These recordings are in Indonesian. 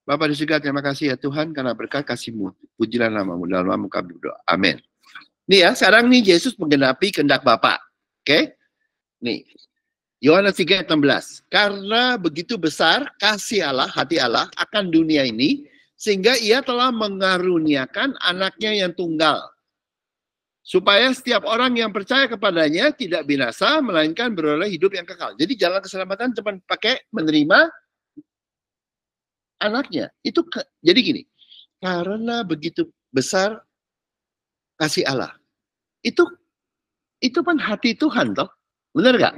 Bapa di surga, terima kasih ya Tuhan karena berkat kasih-Mu. Pujilah nama-Mu, dalam nama kami berdoa. Amin. Nih ya, sekarang nih Yesus menggenapi kehendak Bapa. Oke? Nih, Yohanes 3:16. Karena begitu besar kasih Allah, hati Allah akan dunia ini, sehingga ia telah mengaruniakan anaknya yang tunggal. Supaya setiap orang yang percaya kepadanya tidak binasa, melainkan beroleh hidup yang kekal. Jadi jalan keselamatan cuma pakai menerima anaknya. Jadi gini, karena begitu besar kasih Allah. Itu kan hati Tuhan toh. Benar gak?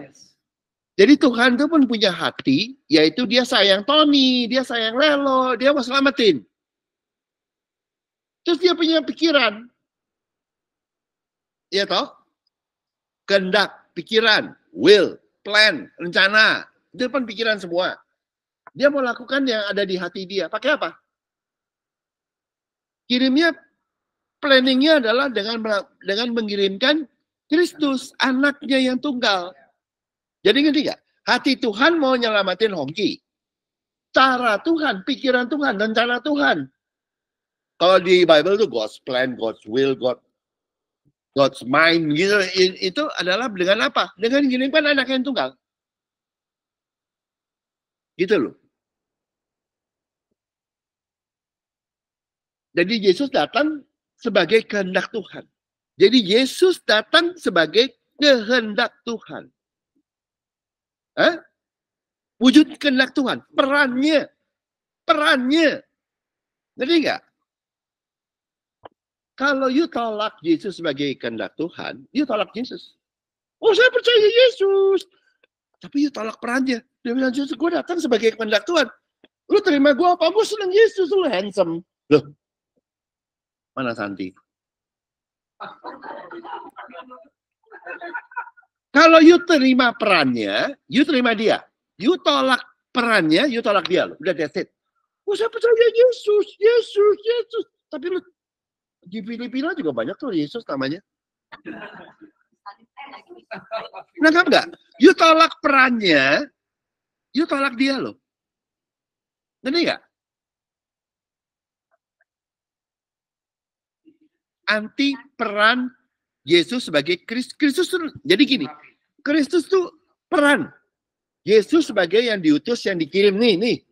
Jadi Tuhan itu pun punya hati, yaitu dia sayang Tony, dia sayang Lelo, dia mau selamatin. Terus dia punya pikiran. Ya toh? Kehendak, pikiran, will, plan, rencana. Itu kan pikiran semua. Dia mau lakukan yang ada di hati dia. Pakai apa? Kirimnya, planningnya adalah dengan mengirimkan Kristus, anaknya yang tunggal. Jadi ngerti gak? Hati Tuhan mau nyelamatin Hongki. Cara Tuhan, pikiran Tuhan, rencana Tuhan. Kalau di Bible itu God's plan, God's will, God's mind gitu. Itu adalah dengan apa? Dengan mengirimkan anak yang tunggal. Gitu loh. Jadi Yesus datang sebagai kehendak Tuhan. Jadi Yesus datang sebagai kehendak Tuhan. Wujud kehendak Tuhan. Perannya. Ngerti nggak? Kalau you tolak Yesus sebagai kehendak Tuhan, you tolak Yesus. Oh, saya percaya Yesus. Tapi you tolak perannya. Dia bilang, Yesus, gue datang sebagai kehendak Tuhan. Lu terima gue apa? Gue senang Yesus, lu handsome. Loh, mana Santi? Kalau you terima perannya, you terima dia. You tolak perannya, you tolak dia. Loh. Udah that's it. Oh, saya percaya Yesus. Tapi lu di Filipina juga banyak tuh Yesus namanya. Nangkap nggak? You tolak perannya, you tolak dia loh. Ngerti nggak? Anti peran Yesus sebagai Kristus tuh, jadi gini, Kristus tuh peran. Yesus sebagai yang diutus, yang dikirim nih.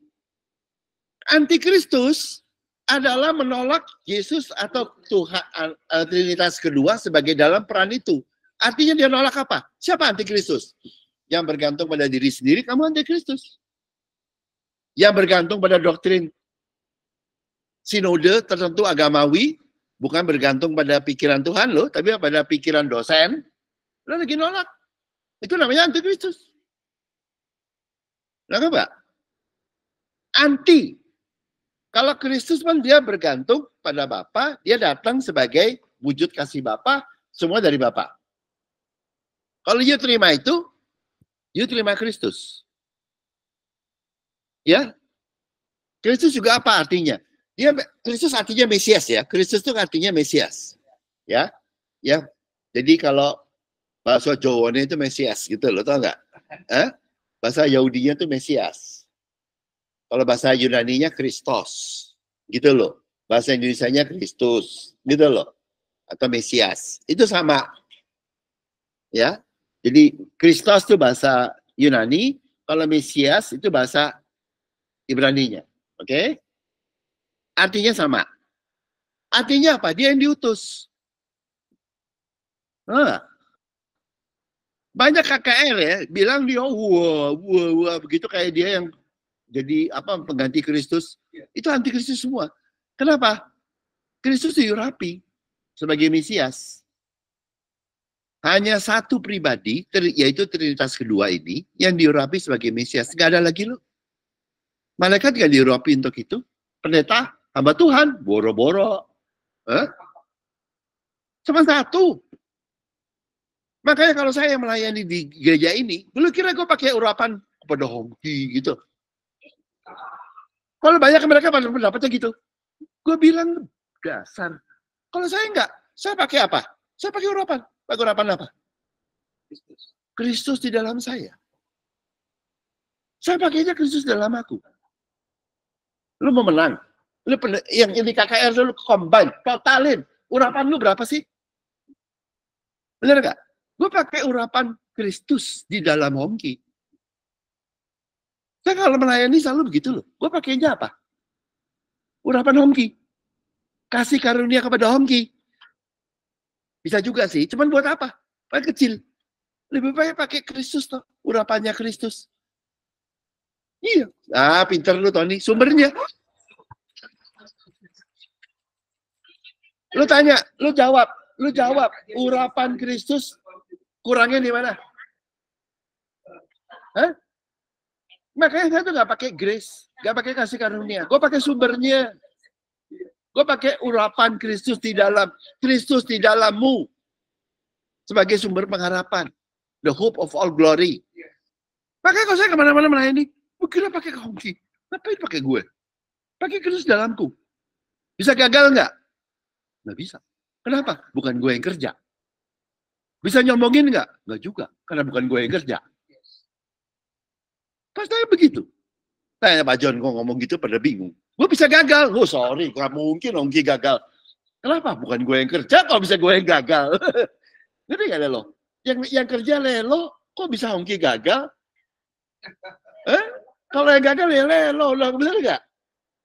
Antikristus adalah menolak Yesus atau Tuhan Trinitas kedua sebagai dalam peran itu. Artinya dia nolak apa? Siapa antikristus? Yang bergantung pada diri sendiri, kamu antikristus. Yang bergantung pada doktrin sinode tertentu agamawi, bukan bergantung pada pikiran Tuhan loh, tapi pada pikiran dosen, lo lagi nolak. Itu namanya antikristus. Kenapa? Anti. Kalau Kristus kan dia bergantung pada Bapa, dia datang sebagai wujud kasih Bapa, semua dari Bapa. Kalau you terima itu, you terima Kristus. Ya. Kristus juga apa artinya? Kristus artinya Mesias ya. Kristus itu artinya Mesias. Ya. Jadi kalau bahasa Jawanya itu Mesias gitu loh, tau nggak? Bahasa Yahudinya itu Mesias. Kalau bahasa Yunaninya Kristos, gitu loh. Bahasa Indonesianya Kristus, gitu loh. Atau Mesias, itu sama. Ya, jadi Kristos itu bahasa Yunani, kalau Mesias itu bahasa Ibraninya. Oke? Artinya sama. Artinya apa? Dia yang diutus. Banyak KKR ya, bilang dia wah, begitu kayak dia yang jadi apa pengganti Kristus, itu anti Kristus semua. Kenapa? Kristus diurapi sebagai Mesias. Hanya satu pribadi, yaitu Trinitas kedua ini, yang diurapi sebagai Mesias. Nggak ada lagi loh. Malaikat nggak diurapi untuk itu. Pendeta, hamba Tuhan, boro-boro. Cuma satu. Makanya kalau saya melayani di gereja ini, dulu kira gue pakai urapan kepada Hongki gitu. Kalau banyak mereka pada pendapatnya gitu. Gue bilang, dasar. Kalau saya enggak, saya pakai apa? Saya pakai urapan. Pakai urapan apa? Kristus di dalam saya. Saya pakainya Kristus dalam aku. Lu mau menang. Yang ini KKR lu combine, totalin. Urapan lu berapa sih? Bener nggak? Gue pakai urapan Kristus di dalam Hongki. Saya kalau melayani selalu begitu loh. Gue pakainya apa? Urapan Hongki. Kasih karunia kepada Hongki. Bisa juga sih. Cuman buat apa? Pakai kecil. Lebih baik pakai Kristus toh. Urapannya Kristus. Iya. Ah, pinter lu Tony. Sumbernya. Lu tanya, lu jawab. Urapan Kristus kurangnya di mana? Hah? Makanya saya tuh nggak pakai grace, nggak pakai kasih karunia. Gue pakai sumbernya. Gue pakai urapan Kristus di dalammu sebagai sumber pengharapan. The hope of all glory. Makanya kalau saya kemana-mana melayani, gue kira pakai Hongki. Ngapain pakai gue? Pakai Kristus dalamku. Bisa gagal nggak? Nggak bisa. Kenapa? Bukan gue yang kerja. Bisa nyombongin nggak? Nggak juga. Karena bukan gue yang kerja. Pasti begitu. Tanya Pak John, kok ngomong gitu pada bingung. Gue bisa gagal. Oh sorry, gak mungkin Hongki gagal. Kenapa? Bukan gue yang kerja, kok bisa gue yang gagal? Ngerti gak lo? Yang kerja lelo, kok bisa Hongki gagal? Kalau yang gagal ya lelo, bener gak?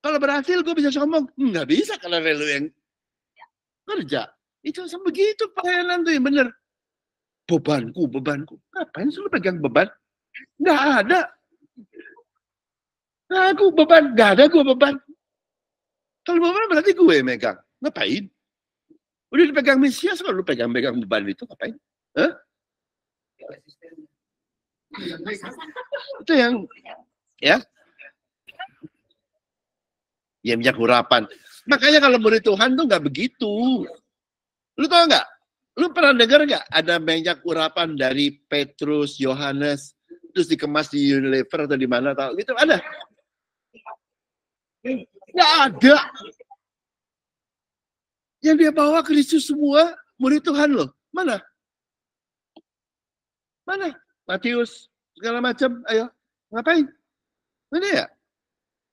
Kalau berhasil gue bisa sombong. Nggak bisa kalau lelo yang kerja. Itu sama begitu pelayanan tuh yang bener. Bebanku. Ngapain sih lu pegang beban? Nggak ada. Nah, aku beban. Nggak ada gue beban. Kalau beban berarti gue yang megang. Ngapain? Udah dipegang Mesias, kalau lu pegang beban itu ngapain? Hah? Itu yang ya. Ya minyak urapan. Makanya kalau murid Tuhan tuh nggak begitu. Lu tau nggak? Lu pernah dengar nggak ada minyak urapan dari Petrus, Yohanes, terus dikemas di Unilever atau di mana tau? Gitu ada? Nggak ada. Yang dia bawa Kristus semua murid Tuhan loh. Mana? Matius segala macam. Ayo, ngapain? Mana ya?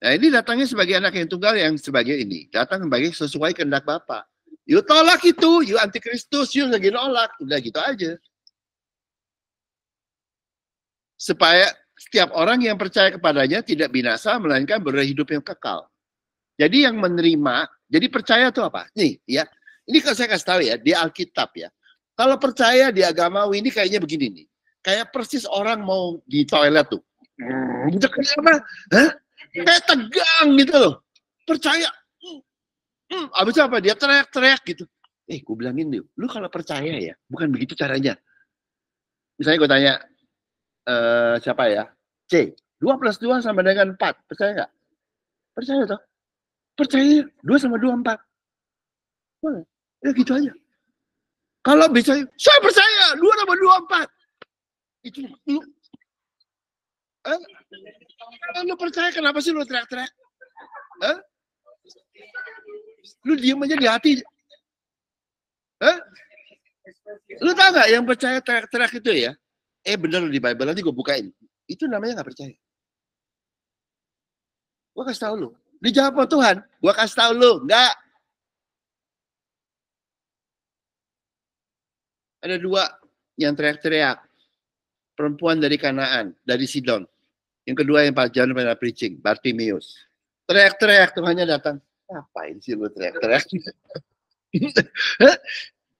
Nah ini datangnya sebagai anak yang tunggal yang sebagai ini. Datang sebagai sesuai kehendak Bapa. You tolak itu, you antikristus, you lagi nolak. Udah gitu aja. Supaya setiap orang yang percaya kepadanya tidak binasa, melainkan beroleh hidup yang kekal. Jadi yang menerima, jadi percaya itu apa? Nih ya, ini kalau saya kasih tahu ya, di Alkitab ya. Kalau percaya di agamawi ini kayaknya begini nih. Kayak persis orang mau di toilet tuh. Gitu kenapa? Hah? Kayak tegang gitu loh. Percaya. Abis apa? Dia teriak-teriak gitu. Gue bilangin lu kalau percaya ya, bukan begitu caranya. Misalnya gue tanya, siapa ya? C, 2 plus 2 sama dengan 4. Percaya nggak? Percaya toh? Percaya 2 sama 2, 4. Boleh. Ya gitu aja. Kalau bisa, saya percaya 2 sama 2, 4. Itu lu. Kalau lu percaya, kenapa sih lu teriak-teriak? Lu diem aja di hati. Lu tau gak yang percaya teriak-teriak itu ya? Bener di Bible, nanti gue bukain. Itu namanya gak percaya. Gue kasih tau lu. Dijawab sama Tuhan. Gue kasih tau lu. Enggak. Ada 2 yang teriak-teriak. Perempuan dari Kanaan, dari Sidon. Yang kedua yang Pak John pernah preaching, Bartimeus. Teriak-teriak, Tuhannya datang. Ngapain sih lu teriak-teriak?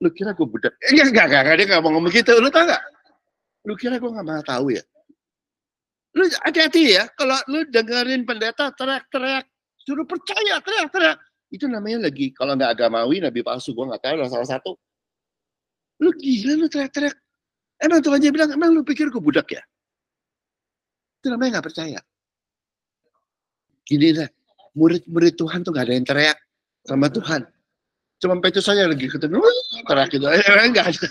Lu kira gue budak? Enggak, dia gak mau ngomong gitu. Lu tau gak? Lu kira gue gak mau tahu ya? Lu hati-hati ya, kalau lu dengerin pendeta teriak-teriak, suruh percaya, teriak-teriak. Itu namanya lagi, kalau nggak agamawi, nabi palsu, gue nggak tahu, salah satu. Lu gila, lu teriak-teriak. Emang Tuhan bilang, emang lu pikir gue budak ya? Itu namanya nggak percaya. Gini deh, murid-murid Tuhan tuh nggak ada yang teriak sama Tuhan. Cuma Petrus saja lagi ketemu, teriak gitu. Enggak ada.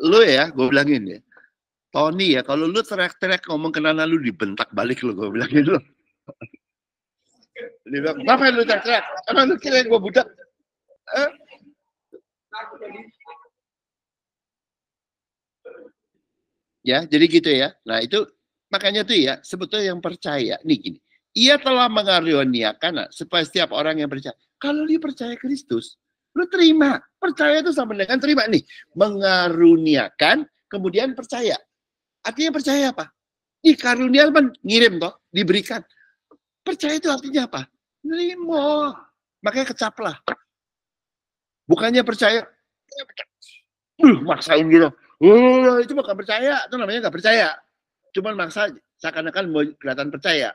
Lu ya, gue bilangin ya. Tony ya, kalau lu teriak-teriak ngomong kenana lu dibentak balik lu, gue bilangin lu. Dia bilang, kenapa lu teriak-teriak? Emang lu kira gue budak? Ya, jadi gitu ya. Nah itu Makanya tuh ya, sebetulnya yang percaya, nih gini, ia telah mengaruniakan supaya setiap orang yang percaya. Kalau dia percaya Kristus, lu terima. Percaya itu sama dengan terima nih. Mengaruniakan, kemudian percaya. Artinya percaya apa? Ih, karunia kan ngirim toh, diberikan. Percaya itu artinya apa? Nerimo. Makanya kecaplah. Bukannya percaya, maksain gitu. Itu bukan percaya, itu namanya nggak percaya. Cuman maksa seakan-akan mau kelihatan percaya.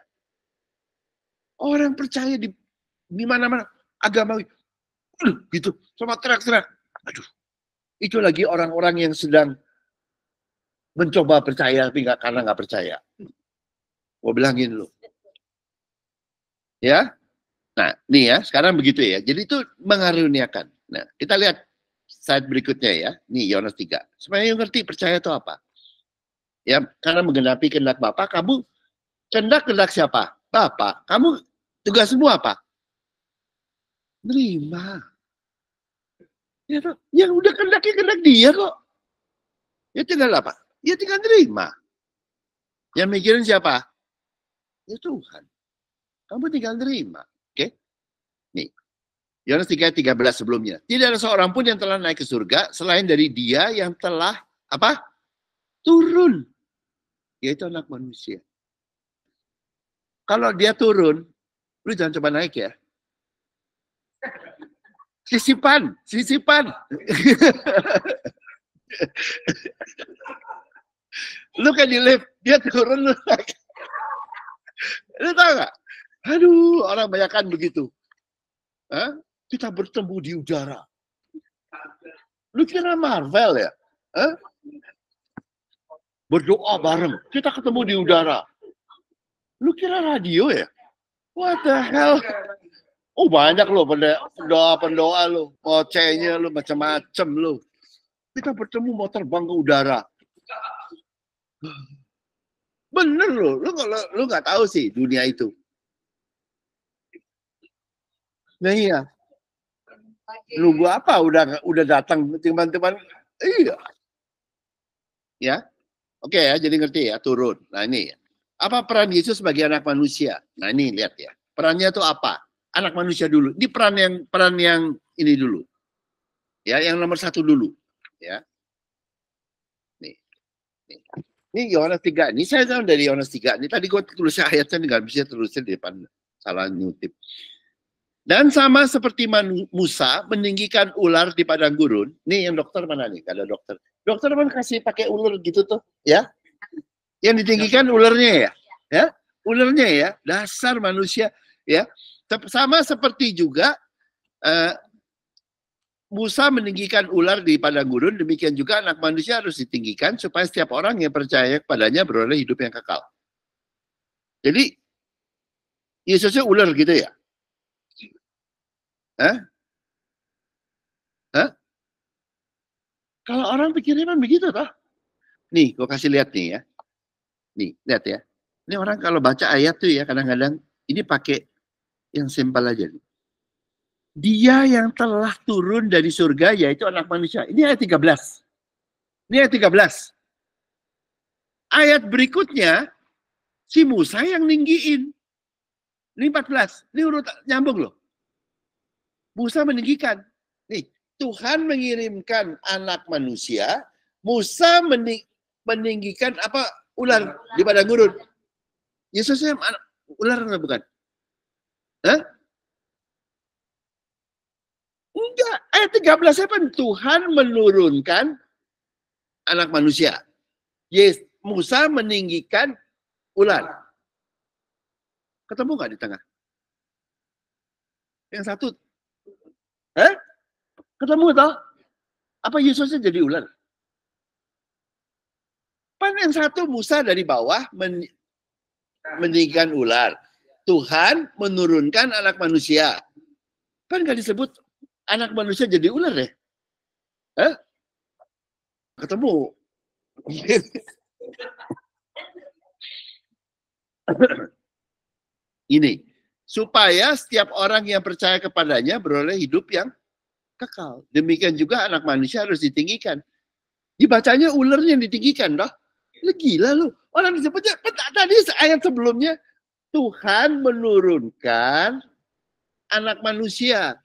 Orang percaya di mana-mana agama gitu, sama teriak-teriak. Aduh, itu lagi orang-orang yang sedang mencoba percaya tapi nggak, karena nggak percaya. Gue bilangin lu, ya. Nah, nih ya, sekarang begitu ya. Jadi itu mengaruniakan. Nah, kita lihat slide berikutnya ya. Nih Yohanes 3. Supaya yang ngerti percaya itu apa? Ya, karena menggenapi kehendak Bapa, kamu kehendak siapa? Bapa. Kamu tugasmu apa? Nerima. Ya, yang udah kehendak dia kok. Ya tinggal apa? Ya tinggal nerima. Yang mikirin siapa? Ya Tuhan. Kamu tinggal nerima. Oke? Nih. Yohanes 3:13 sebelumnya. Tidak ada seorang pun yang telah naik ke surga selain dari Dia yang telah apa? Turun. Yaitu anak manusia. Kalau dia turun, lu jangan coba naik ya. Sisipan. Lu kan di lift, dia turun, lu naik. Lu tahu nggak? Aduh, orang banyak kan begitu. Hah? Kita bertemu di udara. Lu kira Marvel ya? Hah? Berdoa bareng. Kita ketemu di udara. Lu kira radio ya? What the hell? Oh banyak lo pendoa lo. Ngocehnya lo macam-macam lo. Kita bertemu mau terbang ke udara. Bener lo. Lu nggak tahu sih dunia itu. Nah iya. Nunggu apa? Udah datang teman-teman. Iya. Ya. Oke ya, jadi ngerti ya, turun. Nah ini ya. Apa peran Yesus sebagai anak manusia? Nah ini lihat ya. Perannya itu apa? Anak manusia dulu. Ini peran yang ini dulu. Ya, yang nomor 1 dulu. Ya. Nih. Ini Yohanes 3. Ini saya tahu dari Yohanes 3. Ini tadi gue tulisnya ayatnya nggak bisa tulisnya di depan, salah nyutip. Dan sama seperti Musa meninggikan ular di padang gurun. Nih yang dokter mana nih? Ada dokter. Dokter kan kasih pakai ular gitu tuh, ya. Yang ditinggikan ularnya ya. Ya, ularnya ya. Dasar manusia, ya. Sama seperti juga Musa meninggikan ular di padang gurun, demikian juga anak manusia harus ditinggikan supaya setiap orang yang percaya kepadanya beroleh hidup yang kekal. Jadi Yesusnya ular gitu ya? Hah? Hah? Kalau orang pikirnya kan begitu toh. Nih, gue kasih lihat nih ya. Nih, lihat ya. Ini orang kalau baca ayat tuh ya kadang-kadang ini pakai yang simpel aja. Dia yang telah turun dari surga yaitu anak manusia. Ini ayat 13. Ini ayat 13. Ayat berikutnya si Musa yang ninggiin. Ini 14. Ini urut nyambung loh. Musa meninggikan. Nih, Tuhan mengirimkan anak manusia, Musa meninggikan apa? Ular di padang gurun. Yesusnya ular enggak bukan? Hah? Enggak. Ayat 13 apa? Tuhan menurunkan anak manusia. Yes, Musa meninggikan ular. Ketemu nggak di tengah? Yang satu, ketemu toh? Apa Yesusnya jadi ular? Pan yang satu Musa dari bawah meninggikan ular. Tuhan menurunkan anak manusia. Kan nggak disebut anak manusia jadi ular ya? Ketemu. Ini supaya setiap orang yang percaya kepadanya beroleh hidup yang kekal. Demikian juga anak manusia harus ditinggikan. Dibacanya ularnya yang ditinggikan, dah. Lu gila lu. Orang disebutnya tadi ayat sebelumnya, Tuhan menurunkan anak manusia.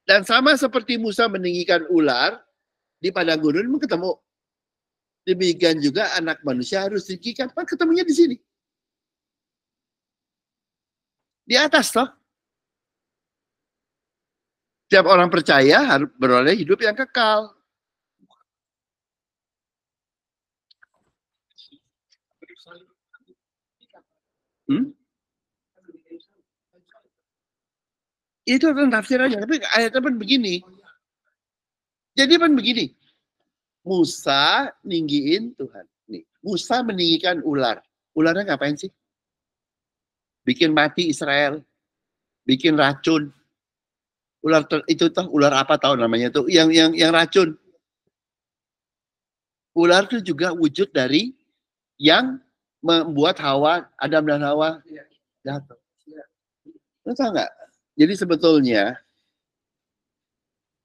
Dan sama seperti Musa meninggikan ular di padang gurun ketemu. Demikian juga anak manusia harus ditinggikan. Kan ketemunya di sini. Di atas toh. Setiap orang percaya harus beroleh hidup yang kekal. Itu kan tafsirannya, tapi ayatnya pun begini. Jadi pun begini. Musa ninggiin Tuhan. Nih, Musa meninggikan ular. Ularnya ngapain sih? Bikin mati Israel. Bikin racun. Ular itu tuh ular apa tahu namanya tuh? Yang racun. Ular itu juga wujud dari yang membuat Hawa, Adam dan Hawa jatuh. Lo tau nggak? Jadi sebetulnya,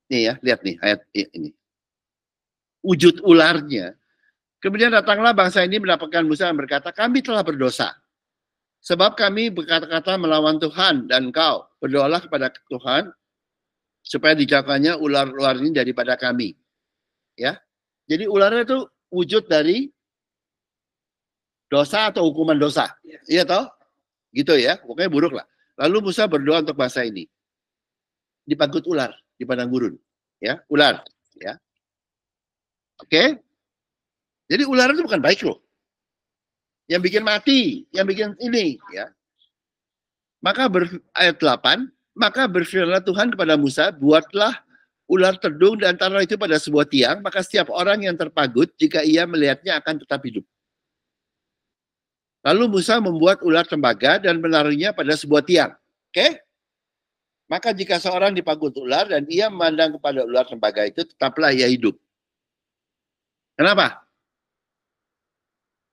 nih ya, lihat nih ayat ini. Wujud ularnya. Kemudian datanglah bangsa ini mendapatkan Musa yang berkata, kami telah berdosa. Sebab kami berkata-kata melawan Tuhan dan engkau. Berdoalah kepada Tuhan supaya dijauhkannya ular-ular ini daripada kami. Ya. Jadi ularnya itu wujud dari dosa atau hukuman dosa. Iya toh? Gitu ya. Pokoknya buruk lah. Lalu Musa berdoa untuk bangsa ini. Dipangkut ular di padang gurun. Ya, ular. Ya. Oke? Jadi ular itu bukan baik loh. Yang bikin mati, yang bikin ini, ya. Maka ayat 8, maka berfirmanlah Tuhan kepada Musa, buatlah ular terdung dan taruh itu pada sebuah tiang, maka setiap orang yang terpagut jika ia melihatnya akan tetap hidup. Lalu Musa membuat ular tembaga dan menaruhnya pada sebuah tiang. Oke? Maka jika seorang dipagut ular dan ia memandang kepada ular tembaga itu, tetaplah ia hidup. Kenapa?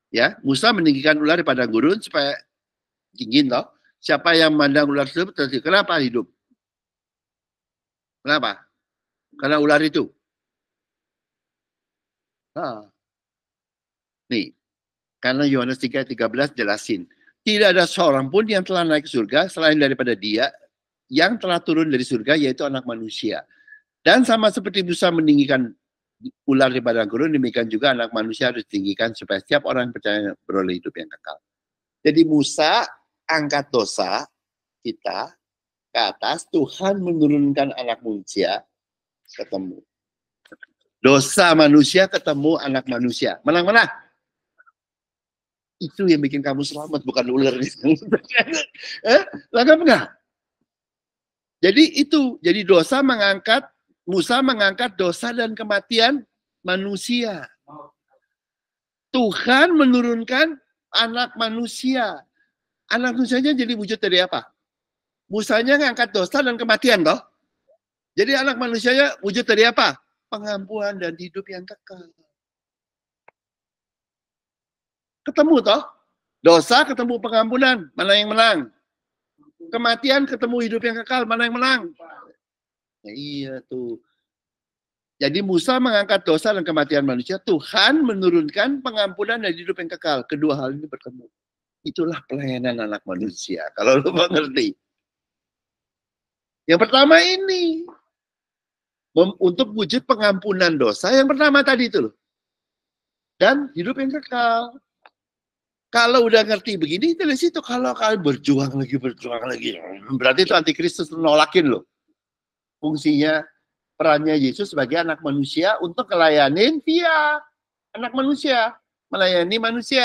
Ya, Musa meninggikan ular di padang gurun supaya dingin toh. Siapa yang memandang ular tersebut terus kenapa hidup? Kenapa? Karena ular itu. Nih, karena Yohanes 3:13 jelasin. Tidak ada seorang pun yang telah naik ke surga selain daripada dia yang telah turun dari surga, yaitu anak manusia. Dan sama seperti Musa meninggikan ular di padang gurun, demikian juga anak manusia harus ditinggikan supaya setiap orang percaya beroleh hidup yang kekal. Jadi Musa angkat dosa kita ke atas, Tuhan menurunkan anak manusia, ketemu. Dosa manusia ketemu anak manusia. Menang mana? Itu yang bikin kamu selamat, bukan ular. Lengkap nggak? Jadi itu, jadi dosa mengangkat, Musa mengangkat dosa dan kematian manusia. Tuhan menurunkan anak manusia. Anak manusianya jadi wujud dari apa? Musanya ngangkat dosa dan kematian toh. Jadi anak manusianya wujud dari apa? Pengampunan dan hidup yang kekal. Ketemu toh? Dosa ketemu pengampunan, mana yang menang? Kematian ketemu hidup yang kekal, mana yang menang? Ya, iya tuh. Jadi Musa mengangkat dosa dan kematian manusia, Tuhan menurunkan pengampunan dan hidup yang kekal. Kedua hal ini bertemu. Itulah pelayanan anak manusia, kalau lu mengerti. Yang pertama ini, untuk wujud pengampunan dosa, yang pertama tadi itu loh. Dan hidup yang kekal. Kalau udah ngerti begini, dari situ kalau kalian berjuang lagi, berarti itu antikristus nolakin loh. Fungsinya, perannya Yesus sebagai anak manusia untuk ngelayanin dia, anak manusia, melayani manusia.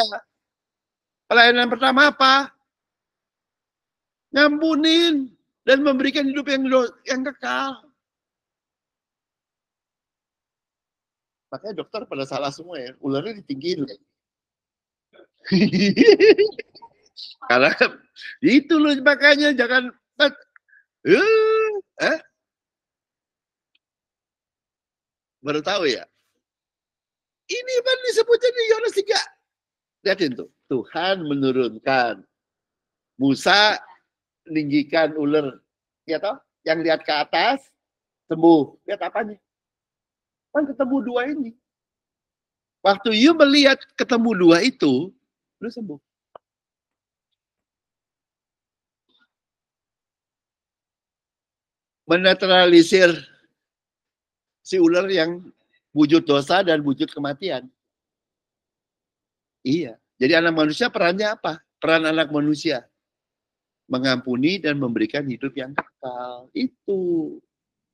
Pelayanan pertama apa? Ngampunin dan memberikan hidup yang kekal. Makanya dokter pada salah semua ya, ularnya ditinggiin. Karena itu loh makanya jangan baru tahu ya. Ini kan disebutnya di Yohanes 3. Lihatin tuh. Tuhan menurunkan. Musa meninggikan ular. Ya toh? Yang lihat ke atas sembuh. Lihat apanya? Kan ketemu dua ini. Waktu you melihat ketemu dua itu, lu sembuh. Menetralisir si ular yang wujud dosa dan wujud kematian. Iya. Jadi anak manusia perannya apa? Peran anak manusia mengampuni dan memberikan hidup yang kekal. Itu.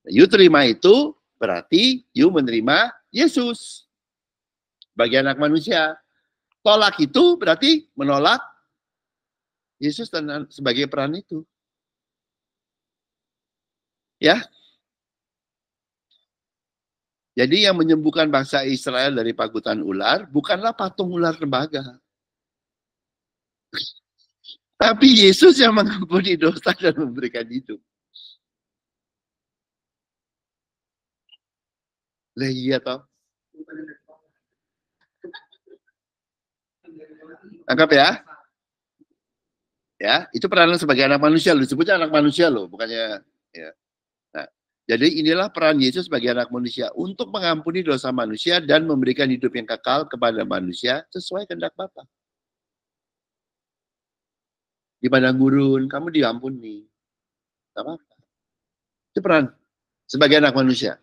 You terima itu, berarti you menerima Yesus bagi anak manusia. Tolak itu berarti menolak Yesus dan sebagai peran itu. Ya. Jadi yang menyembuhkan bangsa Israel dari pagutan ular bukanlah patung ular tembaga. Tapi Yesus yang mengampuni dosa dan memberikan hidup. Lah iya toh. Anggap ya. Ya, itu peranan sebagai anak manusia loh. Disebutnya anak manusia loh, bukannya ya. Nah, jadi inilah peran Yesus sebagai anak manusia untuk mengampuni dosa manusia dan memberikan hidup yang kekal kepada manusia sesuai kehendak Bapa. Di padang gurun kamu diampuni. Tidak apa-apa. Itu peran sebagai anak manusia.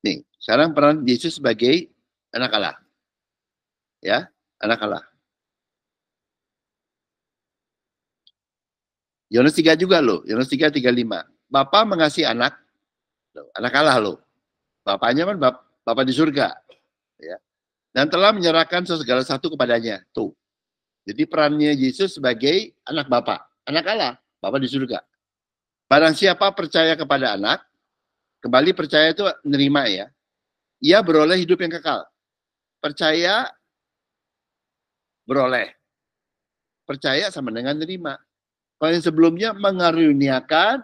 Nih, sekarang peran Yesus sebagai anak Allah. Ya, anak Allah. Yohanes 3 juga loh, Yohanes 3:35. Bapa mengasihi anak Allah loh. Bapaknya kan Bapak di surga. Ya. Dan telah menyerahkan segala satu kepadanya. Tuh. Jadi perannya Yesus sebagai anak Bapa, anak Allah, Bapa di surga. Barang siapa percaya kepada anak, kembali percaya itu menerima ya. Ia beroleh hidup yang kekal. Percaya beroleh. Percaya sama dengan menerima. Kalau yang sebelumnya mengaruniakan,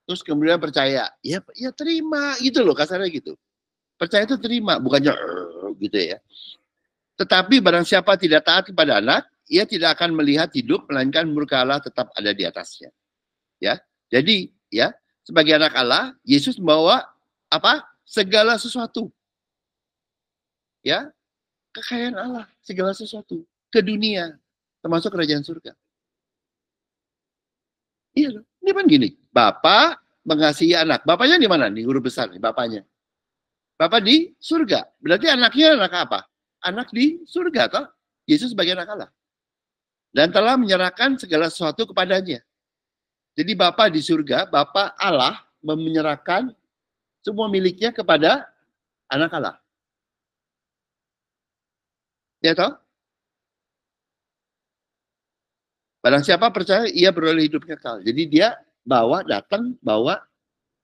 terus kemudian percaya, ya terima gitu loh, kasarnya gitu. Percaya itu terima, bukannya gitu ya. Tetapi barang siapa tidak taat kepada anak, ia tidak akan melihat hidup, melainkan murka Allah tetap ada di atasnya. Ya, jadi ya sebagai anak Allah, Yesus membawa apa? Segala sesuatu. Ya, kekayaan Allah, segala sesuatu ke dunia, termasuk kerajaan surga. Iya, ini kan gini, Bapak mengasihi anak. Bapaknya di mana? Di huruf besar nih, bapaknya. Bapak di surga. Berarti anaknya anak apa? Anak di surga, toh? Yesus sebagai anak Allah. Dan telah menyerahkan segala sesuatu kepadanya. Jadi Bapa di surga, Bapa Allah menyerahkan semua miliknya kepada anak Allah. Ya toh? Barang siapa percaya, ia beroleh hidup kekal. Jadi dia datang bawa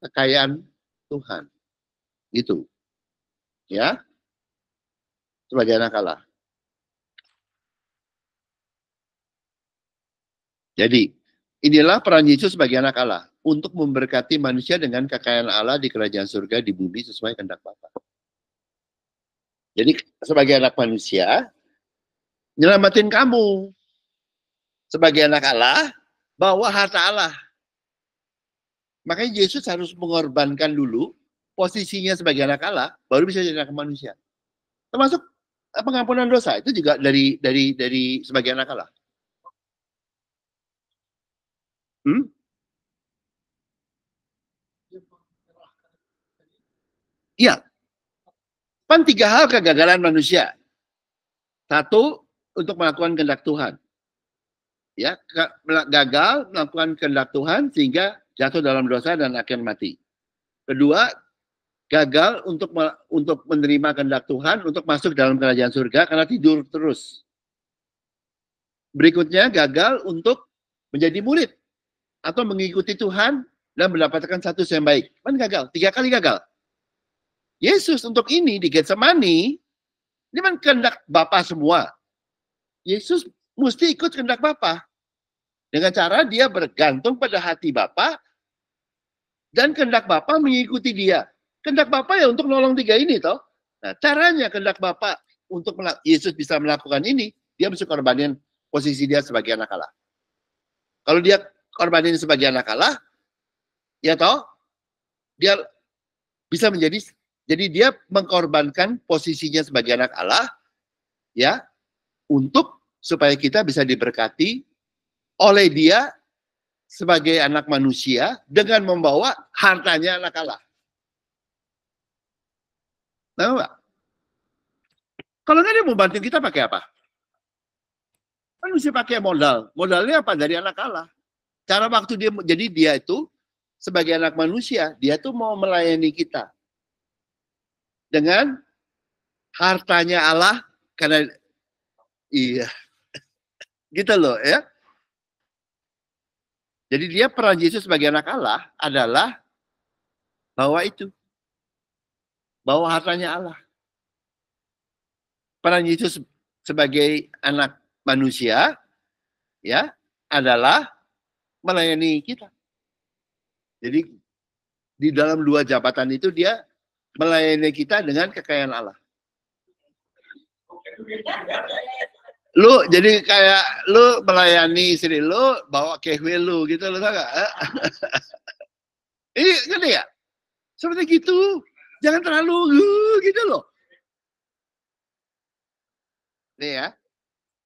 kekayaan Tuhan. Gitu. Ya. Sebagai anak Allah. Jadi, inilah peran Yesus sebagai anak Allah untuk memberkati manusia dengan kekayaan Allah di kerajaan surga di bumi sesuai kehendak Bapa. Jadi sebagai anak manusia, nyelamatin kamu. Sebagai anak Allah, bawa harta Allah. Makanya Yesus harus mengorbankan dulu posisinya sebagai anak Allah, baru bisa jadi anak manusia. Termasuk pengampunan dosa itu juga dari sebagai anak Allah. Iya. Kan 3 hal kegagalan manusia. 1, untuk melakukan kehendak Tuhan. Ya, gagal melakukan kehendak Tuhan sehingga jatuh dalam dosa dan akan mati. Kedua, gagal untuk menerima kehendak Tuhan untuk masuk dalam kerajaan surga karena tidur terus. Berikutnya, gagal untuk menjadi murid atau mengikuti Tuhan dan mendapatkan status yang baik. Kan gagal, 3 kali gagal. Yesus untuk ini di Getsemani, ini kan kehendak Bapa semua. Yesus mesti ikut kehendak Bapa. Dengan cara dia bergantung pada hati Bapa dan kehendak Bapa mengikuti dia. Kehendak Bapa ya untuk nolong 3 ini toh. Nah, caranya kehendak Bapa untuk Yesus bisa melakukan ini, dia mesti korbanin posisi dia sebagai anak Allah. Kalau dia korbanin sebagai anak Allah, ya toh, dia bisa menjadi Jadi dia mengorbankan posisinya sebagai anak Allah, ya, untuk supaya kita bisa diberkati oleh dia sebagai anak manusia dengan membawa hartanya anak Allah. Tahu nggak? Kalau nggak dia mau bantu kita pakai apa? Kan mesti pakai modal. Modalnya apa? Dari anak Allah. Cara waktu dia, jadi dia itu sebagai anak manusia, dia tuh mau melayani kita dengan hartanya Allah, karena iya, gitu loh ya. Jadi dia peran Yesus sebagai anak Allah adalah bawa itu, bawa hartanya Allah. Peran Yesus sebagai anak manusia, ya, adalah melayani kita. Jadi di dalam dua jabatan itu dia melayani kita dengan kekayaan Allah. Lu jadi kayak lu melayani istri lu, bawa kehwe lu gitu, lu tau gak? Ini kan ya, seperti gitu. Jangan terlalu gitu loh. Nih ya,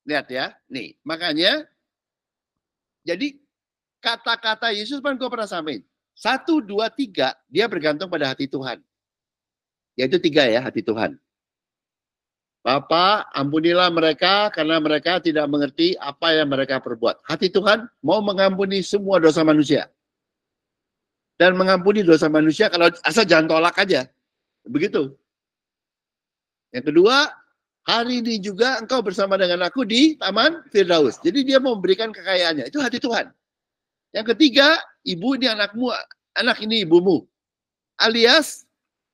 lihat ya, nih makanya. Jadi kata-kata Yesus kan gue pernah samain. 1, 2, 3, dia bergantung pada hati Tuhan. Yaitu 3 ya, hati Tuhan. Bapa, ampunilah mereka karena mereka tidak mengerti apa yang mereka perbuat. Hati Tuhan mau mengampuni semua dosa manusia. Dan mengampuni dosa manusia kalau asal jangan tolak aja. Begitu. Yang kedua, hari ini juga engkau bersama dengan aku di Taman Firdaus. Jadi dia mau memberikan kekayaannya. Itu hati Tuhan. Yang ketiga, ibu ini anakmu, anak ini ibumu. Alias,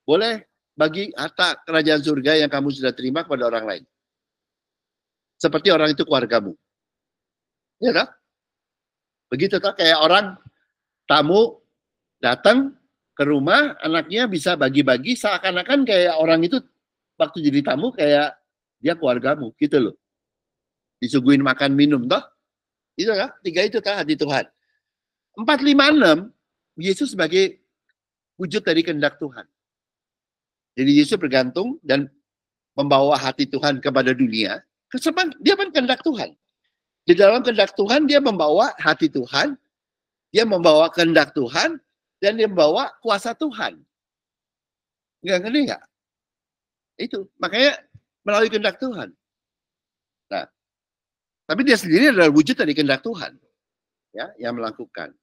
boleh bagi harta kerajaan surga yang kamu sudah terima kepada orang lain. Seperti orang itu keluargamu. Ya kan? Begitu kan? Kayak orang tamu datang ke rumah, anaknya bisa bagi-bagi seakan-akan kayak orang itu waktu jadi tamu kayak dia keluargamu. Gitu loh. Disuguhin makan minum toh. Itu kan? 3 itu kan hati Tuhan. 4, 5, 6, Yesus sebagai wujud dari kehendak Tuhan. Jadi Yesus bergantung dan membawa hati Tuhan kepada dunia. Sebab dia kan kehendak Tuhan. Di dalam kehendak Tuhan dia membawa hati Tuhan, dia membawa kehendak Tuhan, dan dia membawa kuasa Tuhan. Nggak ngerti nggak? Itu makanya melalui kehendak Tuhan. Nah, tapi dia sendiri adalah wujud dari kehendak Tuhan, ya, yang melakukan.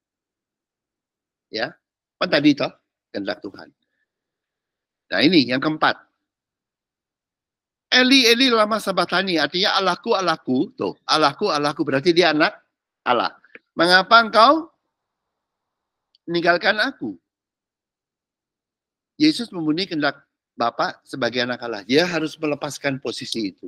Ya, kan tadi toh kehendak Tuhan. Nah ini yang keempat. Eli, Eli lama sabatani, artinya Allahku, Allahku. Tuh, Allahku, Allahku, berarti dia anak Allah. Mengapa engkau meninggalkan aku? Yesus memenuhi kehendak Bapa sebagai anak Allah. Dia harus melepaskan posisi itu.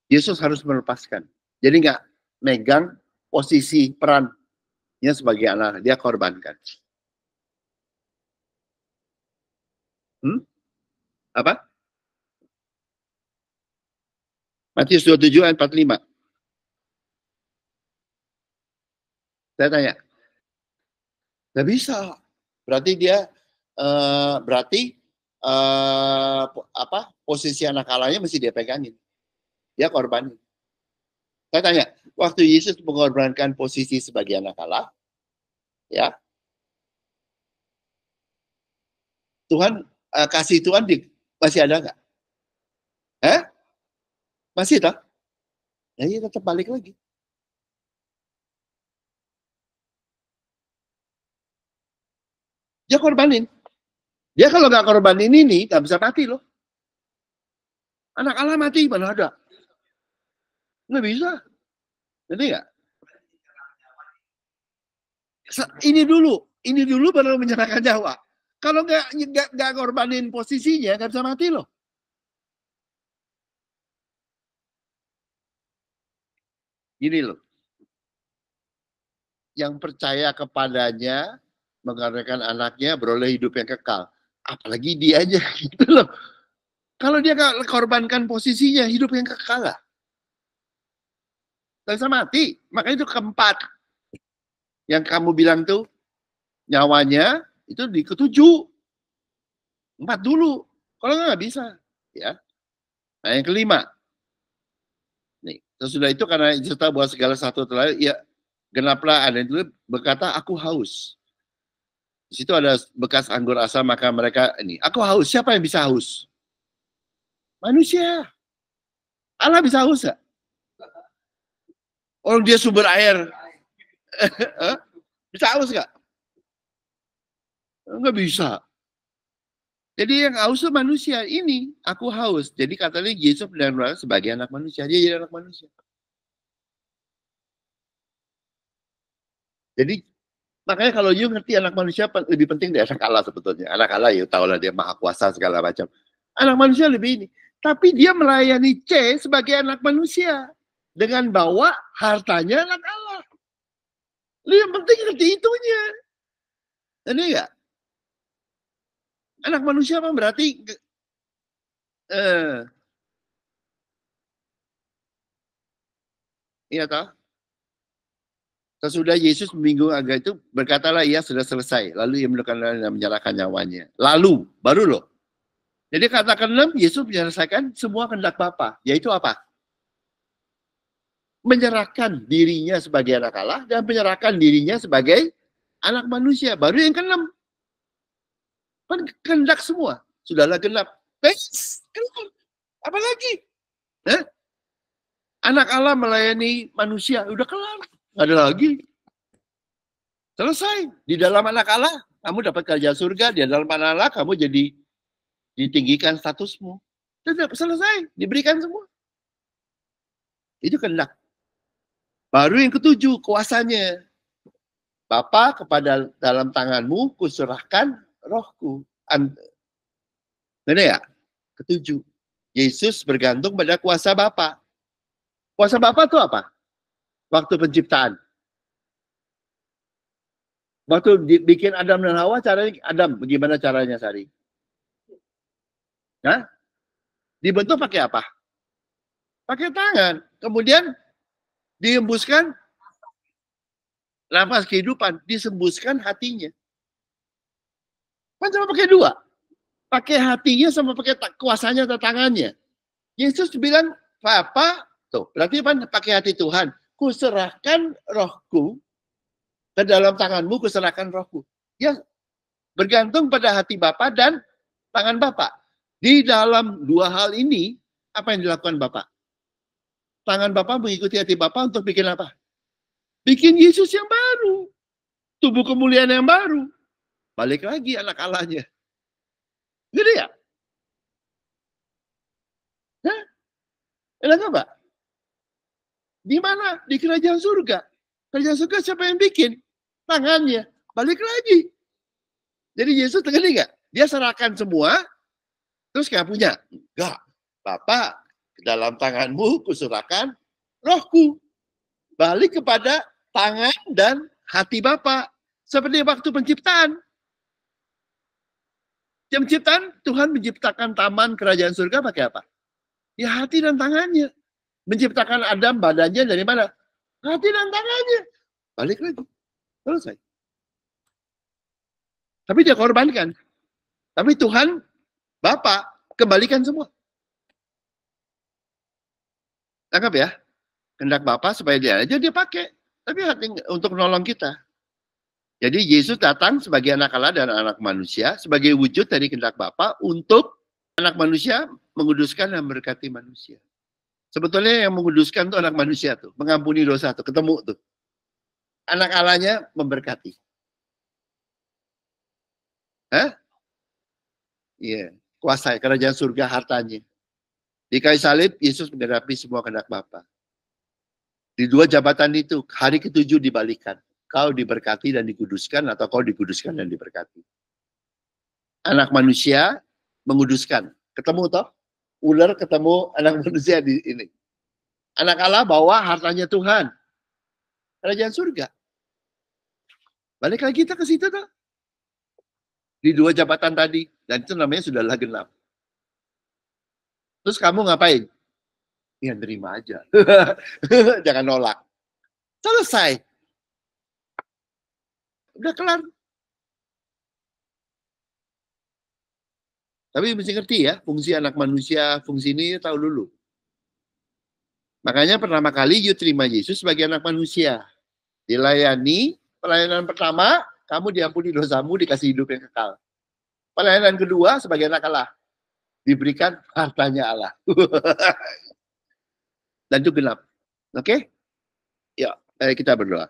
Yesus harus melepaskan. Jadi nggak megang posisi perannya sebagai anak. Dia korbankan. Apa? Matius 27 ayat 45. Saya tanya. Nggak bisa. Berarti dia posisi anak Allahnya mesti dia pegangin. Dia korbanin. Saya tanya, waktu Yesus mengorbankan posisi sebagai anak Allah, ya, Tuhan kasih Tuhan masih ada nggak? Masih toh? Ya, iya tetap balik lagi. Dia korbanin. Dia kalau nggak korbanin ini nggak bisa mati loh. Anak Allah mati mana ada? Nggak bisa. Ngerti nggak? Ini dulu baru menyerahkan nyawa. Kalau nggak korbanin posisinya nggak bisa mati loh. Gini loh. Yang percaya kepadanya mengorbankan anaknya beroleh hidup yang kekal. Apalagi dia aja gitu loh. Kalau dia nggak korbankan posisinya hidup yang kekal lah. Nggak bisa mati. Makanya itu keempat. Yang kamu bilang tuh nyawanya itu di ketujuh. 4 dulu. Kalau nggak bisa. Ya. Nah, yang kelima. Nih, sesudah itu karena Yesus tahu bahwa segala satu telah, ya genaplah ada itu berkata, aku haus. Di situ ada bekas anggur asam, maka mereka ini, aku haus. Siapa yang bisa haus? Manusia. Allah bisa haus gak? Orang dia sumber air. Bisa haus gak? Enggak bisa. Jadi yang haus itu manusia. Ini, aku haus. Jadi katanya Yesus benar-benar sebagai anak manusia. Dia jadi anak manusia. Jadi makanya kalau you ngerti anak manusia lebih penting dari anak Allah sebetulnya. Anak Allah you tahu lah dia maha kuasa segala macam. Anak manusia lebih ini. Tapi dia melayani C sebagai anak manusia. Dengan bawa hartanya anak Allah. Yang penting ngerti itunya. Ini enggak? Anak manusia apa berarti iya toh? Sesudah Yesus membinggung agak itu, berkatalah ia sudah selesai. Lalu ia menyerahkan nyawanya. Lalu, baru loh. Jadi kata ke-6, Yesus menyelesaikan semua kehendak Bapa. Yaitu apa? Menyerahkan dirinya sebagai anak Allah dan menyerahkan dirinya sebagai anak manusia. Baru yang ke-6. Kan kehendak semua. Sudahlah genap. Keluar. Apa lagi? Anak Allah melayani manusia. Udah kelar. Nggak ada lagi. Selesai. Di dalam anak Allah, kamu dapat kerajaan surga. Di dalam anak Allah, kamu jadi ditinggikan statusmu. Sudah selesai. Diberikan semua. Itu kehendak. Baru yang ke-7, kuasanya. Bapa, kepada dalam tanganmu, kuserahkan rohku. Benar ya? Ke-7. Yesus bergantung pada kuasa Bapa. Kuasa Bapa itu apa? Waktu penciptaan. Waktu bikin Adam dan Hawa, caranya Adam, bagaimana caranya, Sari? Hah? Dibentuk pakai apa? Pakai tangan. Kemudian dihembuskan nafas kehidupan, disembuskan hatinya. Kan cuma pakai 2. Pakai hatinya sama pakai kuasanya atau tangannya. Yesus bilang, Papa, tuh, berarti kan pakai hati Tuhan. Kuserahkan rohku ke dalam tanganmu, kuserahkan rohku. Ya, bergantung pada hati Bapa dan tangan Bapa. Di dalam 2 hal ini, apa yang dilakukan Bapa? Tangan Bapa mengikuti hati Bapa untuk bikin apa? Bikin Yesus yang baru. Tubuh kemuliaan yang baru. Balik lagi anak Allahnya. Gitu ya? Hah? Enak apa? Di mana? Di kerajaan surga. Kerajaan surga siapa yang bikin? Tangannya. Balik lagi. Jadi Yesus ngerti nggak? Dia serahkan semua, terus nggak punya. Enggak. Bapak, ke dalam tanganmu kuserahkan rohku. Balik kepada tangan dan hati Bapak. Seperti waktu penciptaan. Penciptaan, Tuhan menciptakan taman kerajaan surga pakai apa? Ya hati dan tangannya. Menciptakan Adam badannya dari mana? Hati dan tangannya. Balik lagi. Selesai. Tapi dia korbankan. Tapi Tuhan, Bapak, kembalikan semua. Tangkap ya? Kehendak Bapak supaya dia aja dia pakai. Tapi hati untuk menolong kita. Jadi Yesus datang sebagai anak Allah dan anak manusia, sebagai wujud dari kehendak Bapa untuk anak manusia menguduskan dan memberkati manusia. Sebetulnya yang menguduskan itu anak manusia tuh, mengampuni dosa tuh, ketemu tuh. Anak Allahnya memberkati. Hah? Iya, kuasa kerajaan surga hartanya. Di kayu salib Yesus menggenapi semua kehendak Bapa. Di 2 jabatan itu hari ke-7 dibalikan. Kau diberkati dan dikuduskan atau kau dikuduskan dan diberkati. Anak manusia menguduskan. Ketemu toh? Ular ketemu anak manusia di ini. Anak Allah bawa hartanya Tuhan. Kerajaan surga. Balik lagi kita ke situ toh. Di 2 jabatan tadi. Dan itu namanya sudahlah genap. Terus kamu ngapain? Ya terima aja. Jangan nolak. Selesai. Udah kelar. Tapi mesti ngerti ya, fungsi anak manusia, fungsi ini tahu dulu. Makanya pertama kali you terima Yesus sebagai anak manusia. Dilayani, pelayanan pertama, kamu diampuni dosamu, dikasih hidup yang kekal. Pelayanan kedua, sebagai anak Allah, diberikan hartanya Allah. Dan itu genap. Oke? Ya, kita berdoa.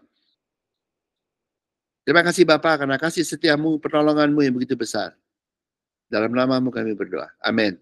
Terima kasih Bapak, karena kasih setiamu, pertolonganmu yang begitu besar. Dalam namamu kami berdoa. Amin.